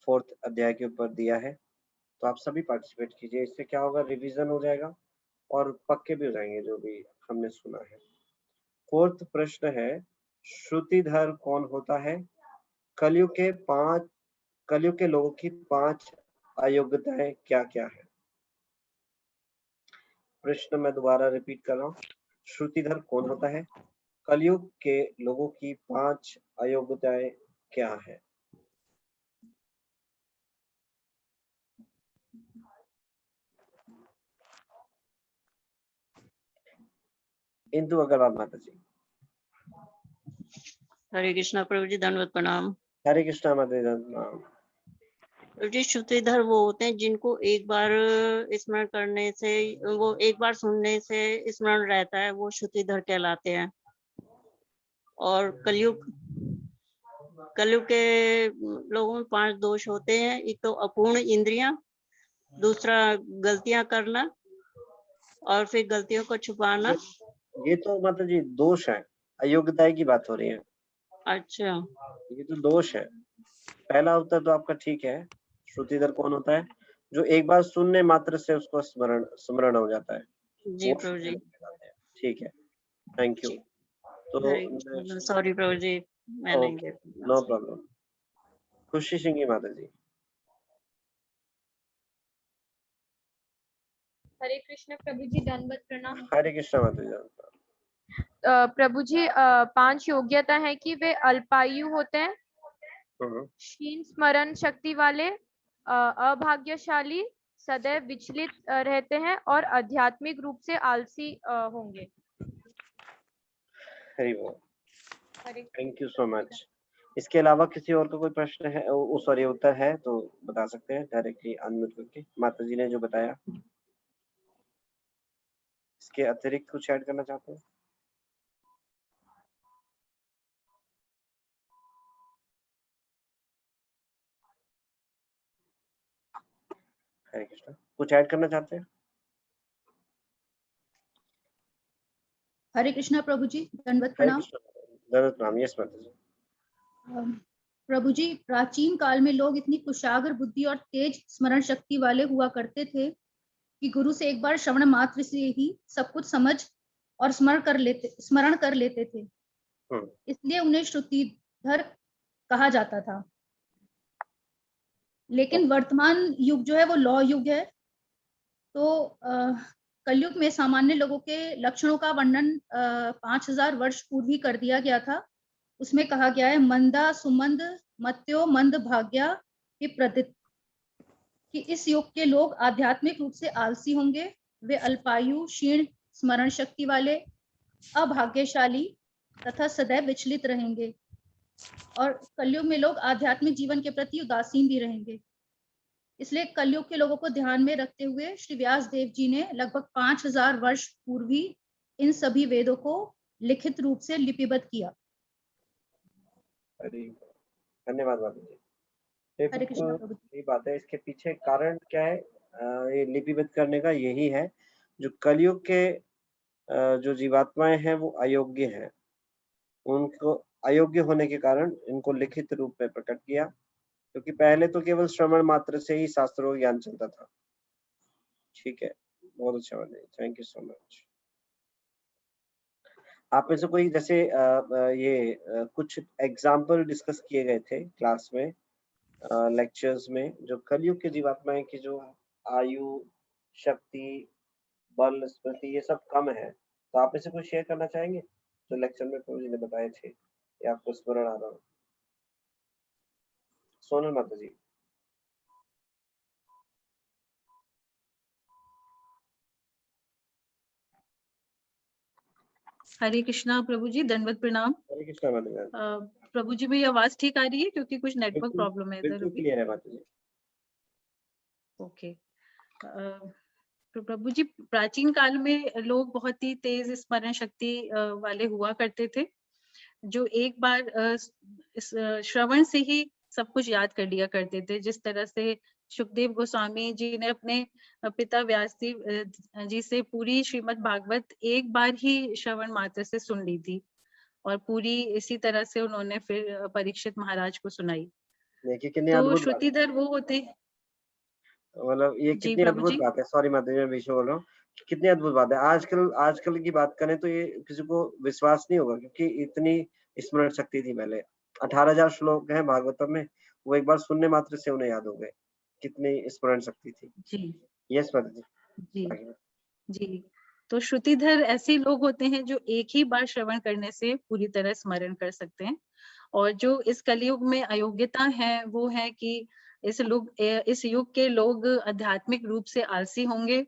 4th अध्याय के ऊपर दिया है, तो आप सभी पार्टिसिपेट कीजिए। इससे क्या होगा, रिवीजन हो जाएगा और पक्के भी हो जाएंगे जो भी हमने सुना है। 4th प्रश्न है, श्रुतिधर कौन होता है? कलयुग के लोगों की 5 अयोग्यताएं क्या क्या है? प्रश्न मैं दोबारा रिपीट कर रहा हूँ, श्रुतिधर कौन होता है? कलयुग के लोगों की 5 अयोग्यताएं क्या है? इंदु अग्रवाल माता जी। हरे कृष्णा प्रभु जी, दंडवत प्रणाम। हरे कृष्णा माता जी, प्रणाम। प्रभु जी, श्रुतिधर वो होते हैं जिनको एक बार स्मरण करने से, वो एक बार सुनने से स्मरण रहता है, वो श्रुतिधर कहलाते हैं। और कलयुग के लोगों में 5 दोष होते हैं। एक तो अपूर्ण इंद्रियां, दूसरा गलतियां करना और फिर गलतियों को छुपाना। ये तो माता जी दोष है, अयोग्यता की बात हो रही है। अच्छा, ये तो दोष है। पहला उत्तर तो आपका ठीक है। श्रुतिधर कौन होता है? जो एक बार सुनने मात्र से उसको स्मरण हो जाता है। जी प्रभु जी। ठीक है, थैंक यू। तो सॉरी प्रभु जी, मैं नहीं दे नो प्रॉब्लम। खुशी सिंह माता जी। हरे कृष्ण प्रभु जी, दंडवत प्रणाम। हरे कृष्ण माता जी। प्रभु जी, 5 योग्यता है कि वे अल्पायु होते हैं, क्षीण स्मरण शक्ति वाले, अभाग्यशाली, सदैव विचलित रहते हैं और आध्यात्मिक रूप से आलसी होंगे। हरि बोल। Thank you so much. इसके अलावा किसी और का कोई प्रश्न है, सॉरी उत्तर है तो बता सकते हैं डायरेक्टली अनम्यूट करके। माता जी ने जो बताया, इसके अतिरिक्त कुछ ऐड करना चाहते हैं? हरे कृष्णा, कुछ ऐड करना चाहते हैं? हरे कृष्णा प्रभु जी, दंडवत हरे प्रणाम। कृष्णा, दंडवत प्रणाम। यस माता जी। प्रभु जी, प्राचीन काल में लोग इतनी कुशाग्र बुद्धि और तेज स्मरण शक्ति वाले हुआ करते थे कि गुरु से एक बार श्रवण मात्र से ही सब कुछ समझ और स्मरण कर लेते थे। इसलिए उन्हें श्रुतिधर कहा जाता था। लेकिन वर्तमान युग जो है वो लौ युग है। तो कलयुग में सामान्य लोगों के लक्षणों का वर्णन 5000 वर्ष पूर्व ही कर दिया गया था। उसमें कहा गया है मंदा सुमंद मत्यो मंद भाग्या विप्रदित कि इस युग के लोग आध्यात्मिक रूप से आलसी होंगे, वे अल्पायु, क्षीण स्मरण शक्ति वाले, अभाग्यशाली तथा सदैव विचलित रहेंगे। और कलयुग में लोग आध्यात्मिक जीवन के प्रति उदासीन भी रहेंगे। इसलिए कलयुग के लोगों को ध्यान में रखते हुए श्री व्यास देव जी ने लगभग 5000 वर्ष पूर्व ही इन सभी वेदों को लिखित रूप से लिपिबद्ध किया। धन्यवाद माता जी। हरे कृष्णा प्रभु। ये बात है, इसके पीछे कारण क्या है? ये लिपिबद्ध करने का यही है, जो कलयुग के जो जीवात्माएं हैं वो अयोग्य हैं, उनको अयोग्य होने के कारण इनको लिखित रूप में प्रकट किया, क्योंकि पहले तो केवल श्रवण मात्र से ही शास्त्रों का ज्ञान चलता था। ठीक है, बहुत अच्छा बात है, थैंक यू सो मच। आप में से कोई जैसे कुछ एग्जाम्पल डिस्कस किए गए थे क्लास में, लेक्चर्स में, जो कलयुग के जीवात्माएं की जो आयु, शक्ति, बल, स्मृति ये सब कम है, तो आप में से कुछ शेयर करना चाहेंगे जो लेक्चर में प्रभु जी ने बताए थे या आपको स्मरण आ रहा हो? सोनल माता जी। हरे कृष्णा प्रभु जी, दंडवत प्रणाम। हरे कृष्णा माता जी। प्रभु जी मेरी आवाज ठीक आ रही है? क्योंकि कुछ नेटवर्क प्रॉब्लम है इधर बिल्कुल अभी। क्लियर है माता जी। ओके। तो प्रभु जी, प्राचीन काल में लोग बहुत ही तेज स्मरण शक्ति वाले हुआ करते थे, जो एक बार श्रवण से ही सब कुछ याद कर लिया करते थे। जिस तरह से सुखदेव गोस्वामी जी ने अपने पिता व्यास जी से पूरी श्रीमद् भागवत एक बार ही श्रवण मात्र से सुन ली थी, और पूरी इसी तरह से उन्होंने फिर परीक्षित महाराज को सुनाई। देखिए कितनी तो अद्भुत बात है। श्रुतिधर वो होते, मतलब ये जी कितनी प्रभु अद्भुत जी। बात है। सॉरी माता जी, मैं बीच में बोल रहा हूँ। कितनी अद्भुत बात है। आजकल की बात करें तो ये किसी को विश्वास नहीं होगा, क्योंकि इतनी स्मरण शक्ति थी पहले। 18,000 श्लोक हैं भागवतम में, वो एक बार सुनने मात्र से उन्हें याद हो गए। कितनी स्मरण शक्ति थी। जी यस माता जी। जी जी। तो श्रुतिधर ऐसे लोग होते हैं जो एक ही बार श्रवण करने से पूरी तरह स्मरण कर सकते हैं। और जो इस कलयुग में अयोग्यता है वो है कि इस युग के लोग आध्यात्मिक रूप से आलसी होंगे,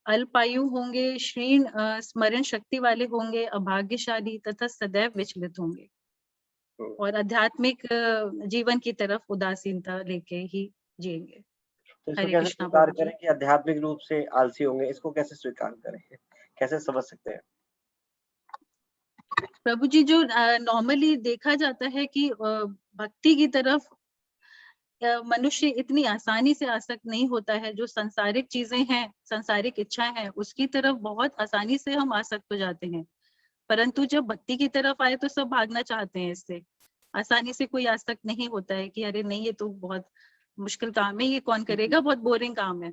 अल्पायु होंगे, क्षीण स्मरण शक्ति वाले होंगे, अभाग्यशाली तथा सदैव विचलित होंगे, और आध्यात्मिक जीवन की तरफ उदासीनता लेके ही जिएंगे। तो इसको हरे कैसे कृष्णा स्वीकार प्रभु जी। करें कि आध्यात्मिक रूप से आलसी होंगे? इसको कैसे स्वीकार करें, कैसे समझ सकते हैं? प्रभु जी, जो नॉर्मली देखा जाता है कि भक्ति की तरफ मनुष्य इतनी आसानी से आसक्त नहीं होता है। जो सांसारिक चीजें हैं, सांसारिक इच्छाएं हैं, उसकी तरफ बहुत आसानी से हम आसक्त हो जाते हैं, परंतु जब भक्ति की तरफ आए तो सब भागना चाहते हैं इससे। आसानी से कोई आसक्त नहीं होता है कि अरे नहीं, ये तो बहुत मुश्किल काम है, ये कौन करेगा, बहुत बोरिंग काम है।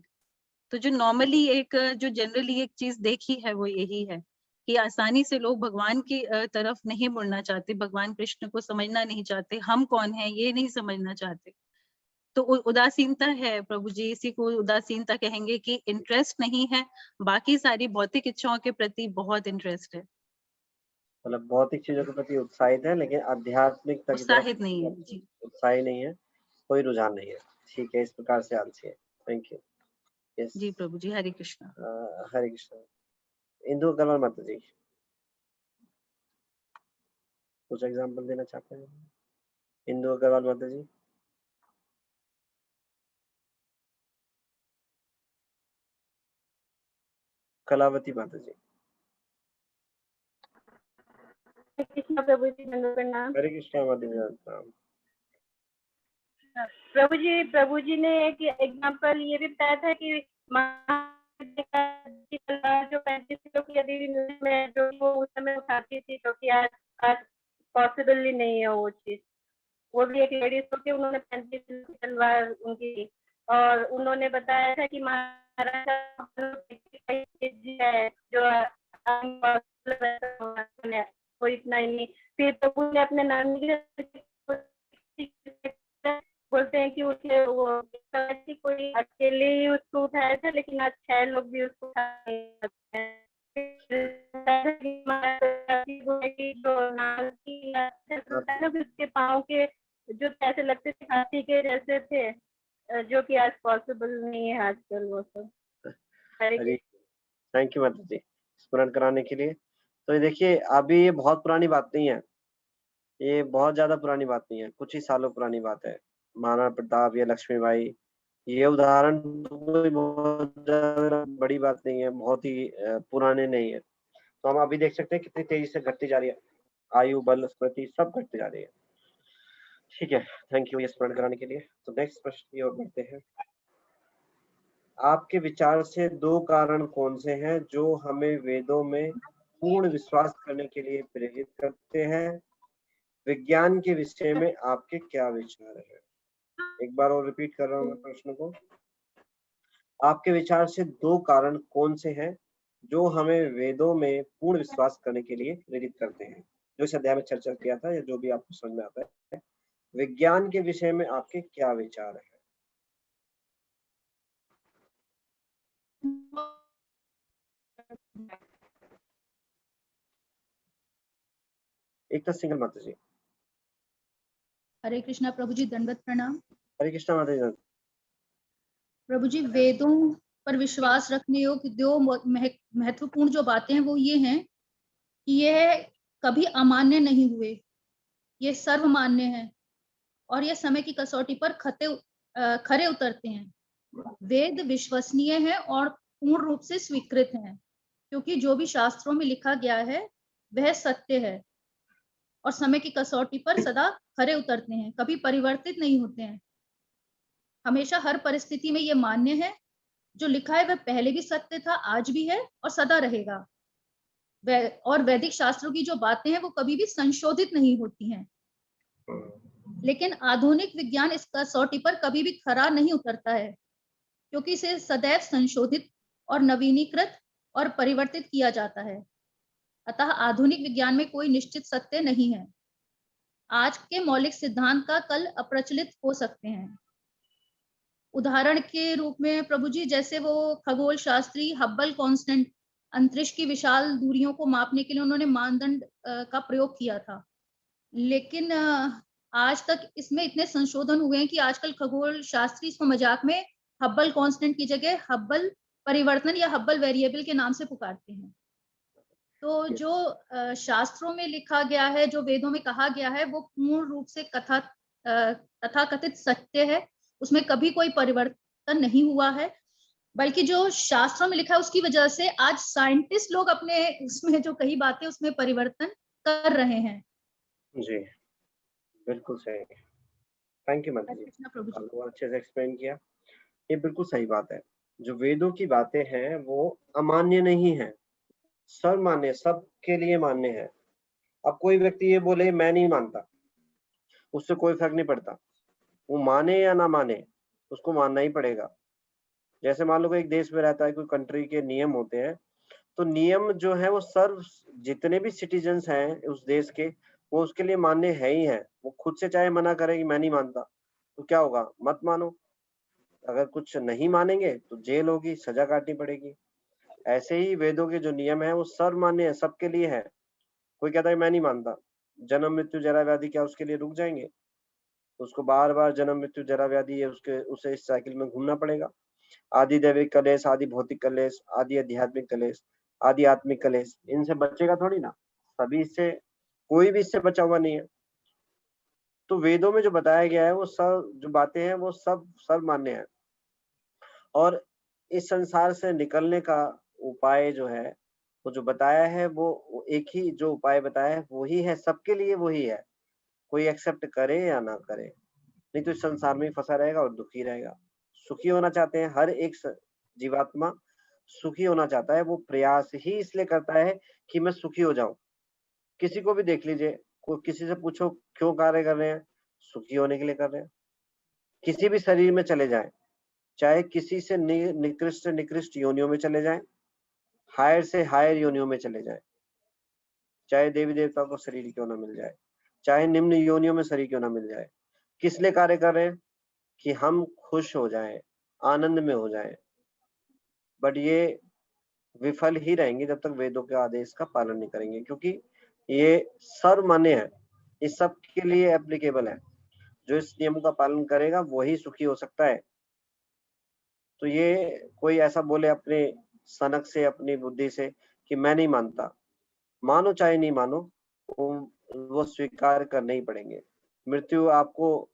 तो जो नॉर्मली जो जनरली एक चीज देखी है वो यही है कि आसानी से लोग भगवान की तरफ नहीं मुड़ना चाहते, भगवान कृष्ण को समझना नहीं चाहते, हम कौन है ये नहीं समझना चाहते। तो उदासीनता है प्रभु जी, इसी को उदासीनता कहेंगे कि इंटरेस्ट नहीं है। बाकी सारी भौतिक इच्छाओं के प्रति बहुत इंटरेस्ट है, मतलब भौतिक चीजों के प्रति उत्साहित है, लेकिन आध्यात्मिकता की तरफ उत्साहित नहीं है। जी उत्साही नहीं है, कोई रुझान नहीं है। ठीक है, इस प्रकार से आलसी है। Thank you. यस जी प्रभु जी, हरे कृष्णा। हरे कृष्णा। इंदु अग्रवाल माता जी, कुछ एग्जांपल देना चाहते हैं? इंदु अग्रवाल माता जी। कलावती माता जी। कृष्ण प्रभु जी, दंडवत प्रणाम। हरे कृष्णा माता जी। प्रभु जी ने एक एग्जांपल ये भी बताया था कि जो 35 किलो की यदि में जो वो उस समय उठाती थी, तो कि आज पॉसिबल ही नहीं है वो चीज। वो भी एक लेडीज को थी, उन्होंने 35 किलो की तलवार उनकी थी, और उन्होंने बताया था कि महाराजा है जो कोई इतना ही नहीं। फिर प्रभु ने अपने नानी बोलते हैं कि उसे वो कि कोई अकेले ही उसको उठाया था, लेकिन आज 6 लोग भी उसको उठा नहीं सकते हैं। उसके पाँव के जो ऐसे लगते थे हाथी के जैसे थे, जो कि आज पॉसिबल नहीं है आजकल वो सब। थैंक यू माता जी स्मरण कराने के लिए। तो ये देखिए अभी ये बहुत पुरानी बात नहीं है, ये बहुत ज्यादा पुरानी बात नहीं है, कुछ ही सालों पुरानी बात है। महाराणा प्रताप या लक्ष्मीबाई, ये उदाहरण तो कोई बहुत ज्यादा बड़ी बात नहीं है, बहुत ही पुराने नहीं है। तो हम अभी देख सकते हैं कितनी तेजी से घटती जा रही है, आयु बल स्मृति सब घटती जा रही है। ठीक है, थैंक यू ये स्मरण कराने के लिए। तो नेक्स्ट प्रश्न की ओर बढ़ते हैं। आपके विचार से 2 कारण कौन से हैं जो हमें वेदों में पूर्ण विश्वास करने के लिए प्रेरित करते हैं? विज्ञान के विषय में आपके क्या विचार हैं? एक बार और रिपीट कर रहा हूँ मैं प्रश्न को। आपके विचार से 2 कारण कौन से हैं जो हमें वेदों में पूर्ण विश्वास करने के लिए प्रेरित करते हैं? जो इस अध्याय में चर्चा किया था या जो भी आपको समझ में आता है, विज्ञान के विषय में आपके क्या विचार हैं? एक तो सिंगल माता जी। हरे कृष्णा प्रभु जी, दंडवत प्रणाम। हरे कृष्णा माता जी। प्रभु जी, वेदों पर विश्वास रखने योग्य 2 महत्वपूर्ण जो बातें हैं वो ये हैं कि यह कभी अमान्य नहीं हुए, ये सर्वमान्य है और ये समय की कसौटी पर खरे उतरते हैं। वेद विश्वसनीय है और पूर्ण रूप से स्वीकृत हैं, क्योंकि जो भी शास्त्रों में लिखा गया है वह सत्य है और समय की कसौटी पर सदा खरे उतरते हैं, कभी परिवर्तित नहीं होते हैं। हमेशा हर परिस्थिति में ये मान्य है, जो लिखा है वह पहले भी सत्य था, आज भी है और सदा रहेगा। और वैदिक शास्त्रों की जो बातें हैं वो कभी भी संशोधित नहीं होती हैं। लेकिन आधुनिक विज्ञान इस कसौटी पर कभी भी खरा नहीं उतरता है, क्योंकि इसे सदैव संशोधित और नवीनीकृत और परिवर्तित किया जाता है। अतः आधुनिक विज्ञान में कोई निश्चित सत्य नहीं है। आज के मौलिक सिद्धांत का कल अप्रचलित हो सकते हैं। उदाहरण के रूप में प्रभु जी, जैसे वो खगोल शास्त्री हब्बल कांस्टेंट अंतरिक्ष की विशाल दूरियों को मापने के लिए उन्होंने मानदंड का प्रयोग किया था, लेकिन आज तक इसमें इतने संशोधन हुए हैं कि आजकल खगोल शास्त्री इसको मजाक में हब्बल कांस्टेंट की जगह हब्बल परिवर्तन या हब्बल वेरिएबल के नाम से पुकारते हैं। तो जो शास्त्रों में लिखा गया है, जो वेदों में कहा गया है, वो पूर्ण रूप से तथाकथित सत्य है, उसमें कभी कोई परिवर्तन नहीं हुआ है। बल्कि जो शास्त्रों में लिखा है उसकी वजह से आज साइंटिस्ट लोग अपने उसमें जो कई बातें उसमें परिवर्तन कर रहे हैं। जी बिल्कुल सही, थैंक यू माता जी, आपको अच्छे से एक्सप्लेन किया। ये बिल्कुल सही बात है, जो वेदों की बातें हैं वो अमान्य नहीं है, सर्वमान्य, सबके लिए मान्य है। अब कोई व्यक्ति ये बोले मैं नहीं मानता, उससे कोई फर्क नहीं पड़ता, वो माने या ना माने उसको मानना ही पड़ेगा। जैसे मान लो कोई एक देश में रहता है, कोई कंट्री के नियम होते हैं, तो नियम जो है वो सर्व जितने भी सिटीजन्स हैं उस देश के, वो उसके लिए मान्य है ही है। वो खुद से चाहे मना करे कि मैं नहीं मानता, तो क्या होगा, मत मानो। अगर कुछ नहीं मानेंगे तो जेल होगी, सजा काटनी पड़ेगी। ऐसे ही वेदों के जो नियम है वो सर्वमान्य है, सबके लिए है। कोई कहता है मैं नहीं मानता, जन्म मृत्यु जरा व्याधि, क्या उसके लिए रुक जाएंगे? उसको बार बार जन्म मृत्यु जरा व्याधि है, उसे इस साइकिल में घूमना पड़ेगा। आदि दैविक कलेश, आदि भौतिक कलेश, आदि आध्यात्मिक कलेश, आदि आत्मिक कलेश, इनसे बचेगा थोड़ी ना, सभी इससे, कोई भी इससे बचा हुआ नहीं है। तो वेदों में जो बताया गया है वो सब जो बातें हैं वो सब सर्वमान्य है, और इस संसार से निकलने का उपाय जो है वो जो बताया है वो एक ही जो उपाय बताया है वही है, सबके लिए वही है। कोई एक्सेप्ट करे या ना करे, नहीं तो इस संसार में फंसा रहेगा और दुखी रहेगा। सुखी होना चाहते हैं, हर एक जीवात्मा सुखी होना चाहता है, वो प्रयास ही इसलिए करता है कि मैं सुखी हो जाऊं। किसी को भी देख लीजिए, कोई किसी से पूछो क्यों कार्य कर रहे हैं, सुखी होने के लिए कर रहे हैं। किसी भी शरीर में चले जाएं, चाहे किसी से निकृष्ट योनियों में चले जाएं, हायर से हायर योनियों में चले जाएं, चाहे देवी देवता को शरीर क्यों ना मिल जाए, चाहे निम्न योनियों में शरीर क्यों ना मिल जाए, किस लिए कार्य कर रहे हैं? कि हम खुश हो जाएं, आनंद में हो जाएं, बट ये विफल ही रहेंगे जब तक वेदों के आदेश का पालन नहीं करेंगे, क्योंकि ये सर्वमान्य है, इस सब के लिए एप्लीकेबल है। जो इस नियम का पालन करेगा वही सुखी हो सकता है। तो ये कोई ऐसा बोले अपने सनक से, अपनी बुद्धि से कि मैं नहीं मानता, मानो चाहे नहीं मानो, वो स्वीकार करने ही पड़ेंगे। मृत्यु आपको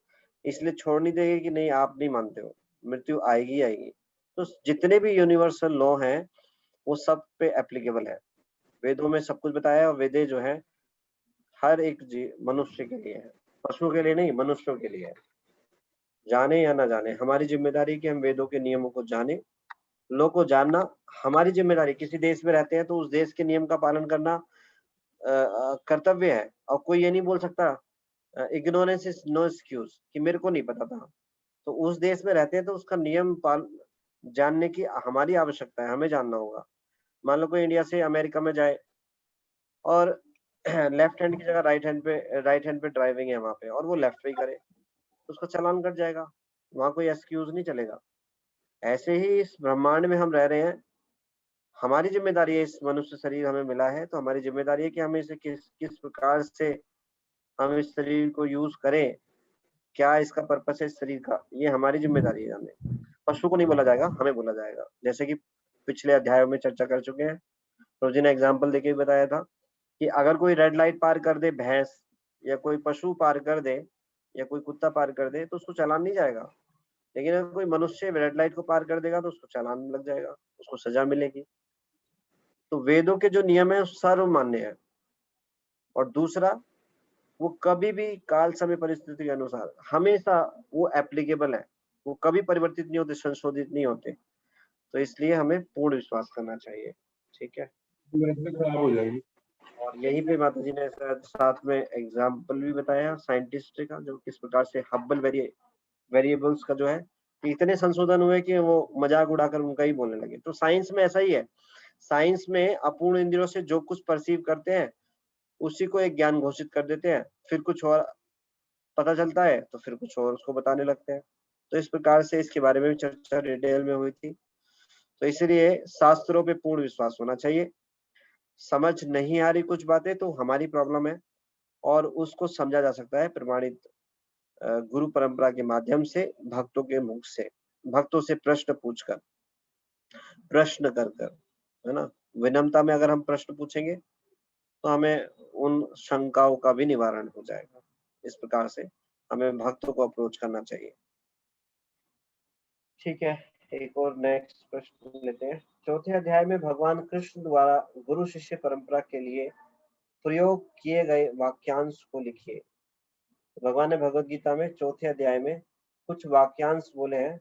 इसलिए छोड़ नहीं देगी कि नहीं आप नहीं मानते हो, मृत्यु आएगी आएगी। तो जितने भी यूनिवर्सल लॉ हैं वो सब पे एप्लीकेबल है। वेदों में सब कुछ बताया है, और वेदे जो है हर एक मनुष्य के लिए है, पशुओं के लिए नहीं, मनुष्यों के लिए है। जाने या ना जाने, हमारी जिम्मेदारी कि हम वेदों के नियमों को जाने। लोगों को जानना हमारी जिम्मेदारी। किसी देश में रहते हैं तो उस देश के नियम का पालन करना कर्तव्य है, और कोई ये नहीं बोल सकता इग्नोरेंस इज नो एक्सक्यूज कि मेरे को नहीं पता था। तो उस देश में रहते हैं तो उसका नियम जानने की हमारी आवश्यकता है, हमें जानना होगा। मान लो कोई इंडिया से अमेरिका में जाए और लेफ्ट हैंड की जगह राइट हैंड पे ड्राइविंग है वहां पे, और वो लेफ्ट पे ही करे तो उसका चालान कट जाएगा, वहां कोई एक्सक्यूज नहीं चलेगा। ऐसे ही इस ब्रह्मांड में हम रह रहे हैं, हमारी जिम्मेदारी है, इस मनुष्य शरीर हमें मिला है तो हमारी जिम्मेदारी है कि हमें इसे किस किस प्रकार से हम इस शरीर को यूज करें, क्या इसका पर्पस है इस शरीर का, ये हमारी जिम्मेदारी है जानने। पशु को नहीं बोला जाएगा, हमें बोला जाएगा। जैसे कि पिछले अध्यायों में चर्चा कर चुके हैं, रोजी ने एग्जाम्पल देके बताया था कि अगर कोई रेड लाइट पार कर दे, भैंस या कोई पशु पार कर दे या कोई कुत्ता पार कर दे तो उसको चालान नहीं जाएगा, लेकिन अगर कोई मनुष्य रेड लाइट को पार कर देगा तो उसको चालान लग जाएगा, उसको सजा मिलेगी। तो वेदों के जो नियम है सर्वमान्य है। और दूसरा, वो कभी भी काल समय परिस्थिति के अनुसार हमेशा वो एप्लीकेबल है, वो कभी परिवर्तित नहीं होते, संशोधित नहीं होते। तो इसलिए हमें पूर्ण विश्वास करना चाहिए। ठीक है, खराब हो जाएगी। और यहीं पे माता जी ने साथ में एग्जाम्पल भी बताया साइंटिस्ट का, जो किस प्रकार से हब्बल वेरिएबल्स का जो है इतने संशोधन हुए कि वो मजाक उड़ाकर उनका ही बोलने लगे। तो साइंस में ऐसा ही है, साइंस में अपूर्ण इंद्रियों से जो कुछ परसीव करते हैं उसी को एक ज्ञान घोषित कर देते हैं, फिर कुछ और पता चलता है तो फिर कुछ और उसको बताने लगते हैं। तो इस प्रकार से इसके बारे में भी चर्चा डिटेल में हुई थी। तो इसलिए शास्त्रों पे पूर्ण विश्वास होना चाहिए। समझ नहीं आ रही कुछ बातें तो हमारी प्रॉब्लम है, और उसको समझा जा सकता है प्रमाणित गुरु परंपरा के माध्यम से, भक्तों के मुख से, भक्तों से प्रश्न पूछकर, प्रश्न कर कर, है ना, विनम्रता में अगर हम प्रश्न पूछेंगे तो हमें उन शंकाओं का भी निवारण हो जाएगा। इस प्रकार से हमें भक्तों को अप्रोच करना चाहिए। ठीक है, एक और नेक्स्ट प्रश्न लेते हैं। चौथे अध्याय में भगवान कृष्ण द्वारा गुरु शिष्य परंपरा के लिए प्रयोग किए गए वाक्यांश को लिखिए। भगवान ने भगवत गीता में चौथे अध्याय में कुछ वाक्यांश बोले हैं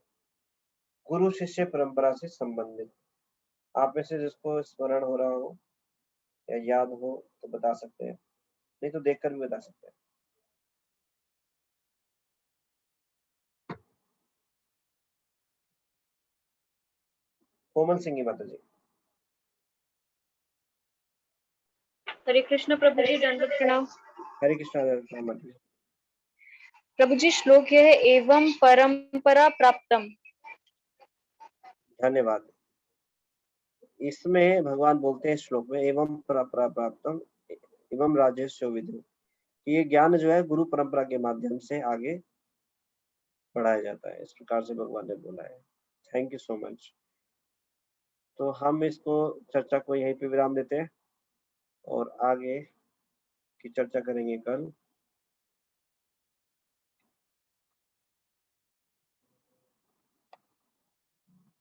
गुरु शिष्य परंपरा से संबंधित। आप में से जिसको स्मरण हो रहा हो या याद हो तो बता सकते हैं, नहीं तो देखकर भी बता सकते हैं। कोमल सिंह की माता जी। हरे कृष्ण प्रभु जी, दंडवत प्रणाम। हरे कृष्ण माता जी। प्रभु जी, श्लोक यह है, एवं परंपरा प्राप्तम। धन्यवाद। इसमें भगवान बोलते हैं श्लोक में, एवं परंपरा प्राप्तम एवं राजेश विदु, ये ज्ञान जो है गुरु परंपरा के माध्यम से आगे बढ़ाया जाता है। इस प्रकार से भगवान ने बोला है। Thank you so much. तो हम इसको चर्चा को यहीं पे विराम देते हैं और आगे की चर्चा करेंगे कल।